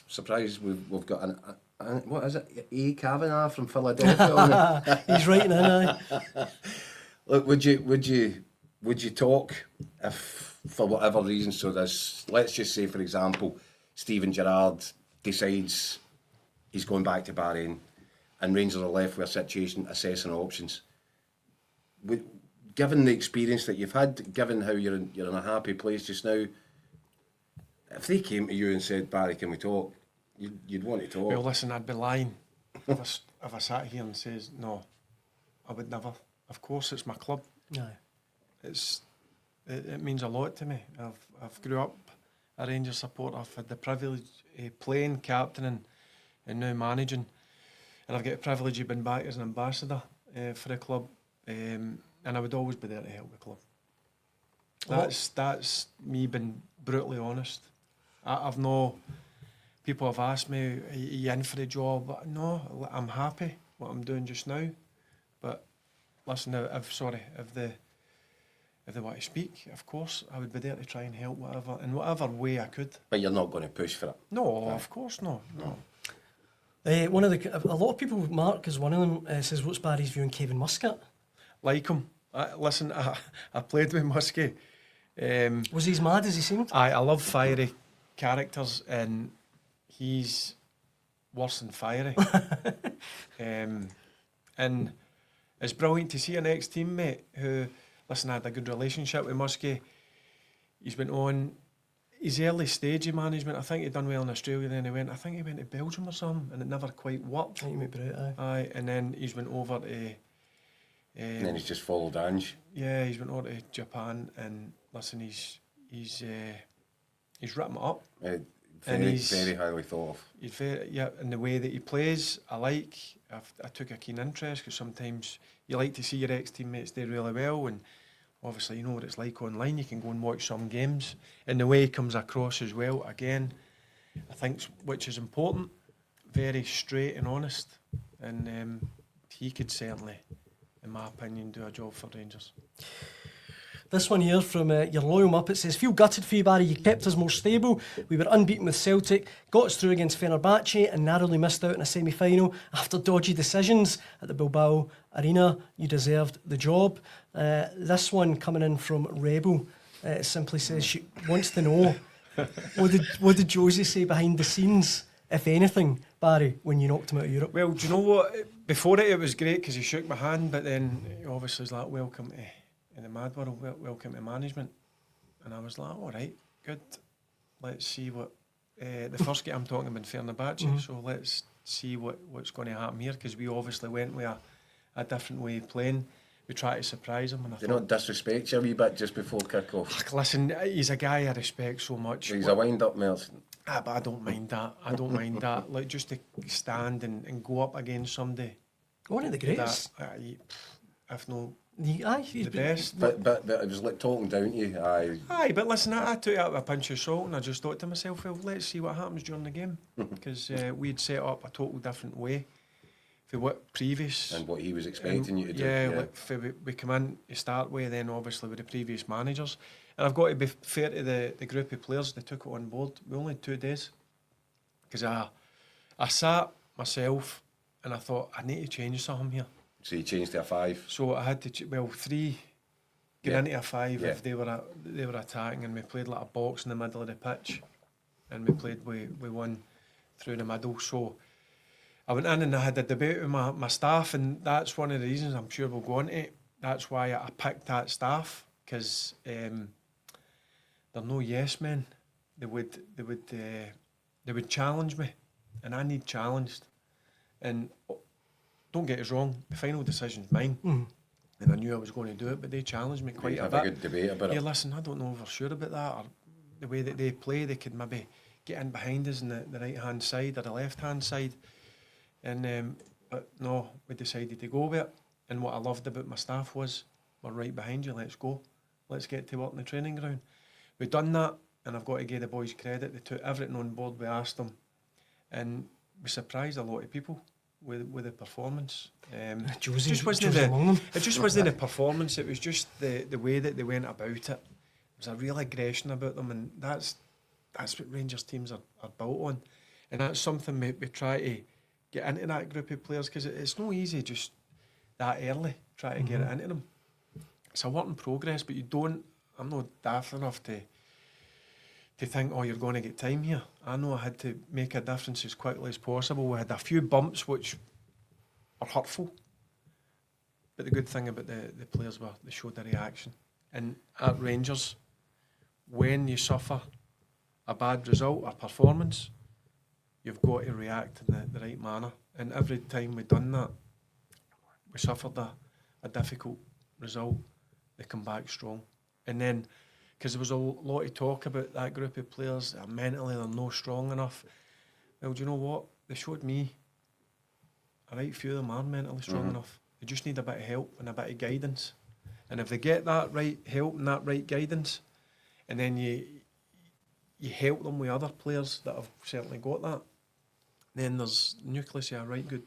Surprised we've got an what is it? A. Kavanagh from Philadelphia. He's writing in, aye. Look, would you talk if for whatever reason? So let's just say, for example, Steven Gerrard decides he's going back to Bahrain, and Rangers are left with a situation assessing options. Given the experience that you've had, given how you're in a happy place just now, if they came to you and said, Barry, can we talk? You'd want to talk. Well, listen, I'd be lying if I sat here and says no. I would never. Of course, it's my club. Aye. It means a lot to me. I've grew up a Rangers supporter. I've had the privilege of playing, captaining, and now managing, and I've got the privilege of being back as an ambassador for the club. And I would always be there to help the club. That's me being brutally honest. I've no. People have asked me, "Are you in for the job?" No, I'm happy what I'm doing just now. But listen, if they want to speak, of course, I would be there to try and help in whatever way I could. But you're not going to push for it. No, of course not. No. A lot of people, Mark is one of them, says, what's Barry's view on Kevin Muscat? Like him. Listen, I played with Muscat. Was he as mad as he seemed? I love fiery characters, and he's worse than fiery. And it's brilliant to see an ex-teammate who, listen, I had a good relationship with Muscat. He's went on his early stage of management. I think he'd done well in Australia, then he went to Belgium or something, and it never quite worked. I think he might be right, aye. And then he's went over to... and then he's just followed Ange. Yeah, he's went over to Japan, and listen, he's written it up. Very highly thought of. He's and the way that he plays, I took a keen interest, because sometimes you like to see your ex-teammates do really well, and obviously you know what it's like online. You can go and watch some games, and the way he comes across as well, again, I think, which is important, very straight and honest, and he could certainly, in my opinion, do a job for Rangers. This one here from your loyal Muppet says, feel gutted for you, Barry. You kept us more stable. We were unbeaten with Celtic, got us through against Fenerbahce and narrowly missed out in a semi-final after dodgy decisions at the Bilbao Arena. You deserved the job. This one coming in from Rebel simply says she wants to know what did Josie say behind the scenes, if anything, Barry, when you knocked him out of Europe? Well, do you know what? Before it was great because he shook my hand, but then he obviously was like, welcome to... in the mad world, welcome to management. And I was like, all right, good. Let's see what... the first game I'm talking about Fenerbahce, so let's see what's going to happen here, because we obviously went with a different way of playing. We tried to surprise him. And I thought, not disrespect you a wee bit just before kick-off? Listen, he's a guy I respect so much. He's a wind-up merchant. But I don't mind that. I don't mind that. Like, just to stand and go up against somebody. One of the greatest. If no... the best. But it was like talking down to you. Aye, but listen, I took it out with a pinch of salt, and I just thought to myself, well, let's see what happens during the game, because we'd set up a total different way for what previous... And what he was expecting you to do. Yeah, like we come in to start with, then obviously with the previous managers. And I've got to be fair to the group of players that took it on board. We only had 2 days. Because I sat myself and I thought, I need to change something here. So you changed to a 5? So I had to, 3, get into a 5 if they were attacking, and we played like a box in the middle of the pitch, and we played with one through the middle. So I went in and I had a debate with my staff, and that's one of the reasons, I'm sure we'll go on to it, that's why I picked that staff, because they're no yes men. They would challenge me, and I need challenged. And don't get us wrong, the final decision's mine. And I knew I was going to do it, but they challenged me quite a bit. Have a good debate about it. Yeah, listen, I don't know if we're sure about that, or the way that they play, they could maybe get in behind us on the right-hand side or the left-hand side. And but no, we decided to go with it. And what I loved about my staff was, we're right behind you, let's go. Let's get to work in the training ground. We've done that, and I've got to give the boys credit. They took everything on board, we asked them. And we surprised a lot of people with the performance. It just wasn't the performance, it was just the way that they went about it. There was a real aggression about them, and that's what Rangers teams are built on. And that's something we try to get into that group of players, because it's no easy just that early, try to get it into them. It's a work in progress, but I'm not daft enough to think, oh, you're going to get time here. I know I had to make a difference as quickly as possible. We had a few bumps which are hurtful, but the good thing about the players were they showed the reaction. And at Rangers, when you suffer a bad result or performance, you've got to react in the right manner. And every time we've done that, we suffered a difficult result, they come back strong. And then, because there was a lot of talk about that group of players, mentally they're not strong enough. Well, do you know what? They showed me a right few of them are mentally strong enough. They just need a bit of help and a bit of guidance. And if they get that right help and that right guidance, and then you help them with other players that have certainly got that, then there's nucleus of a right good team.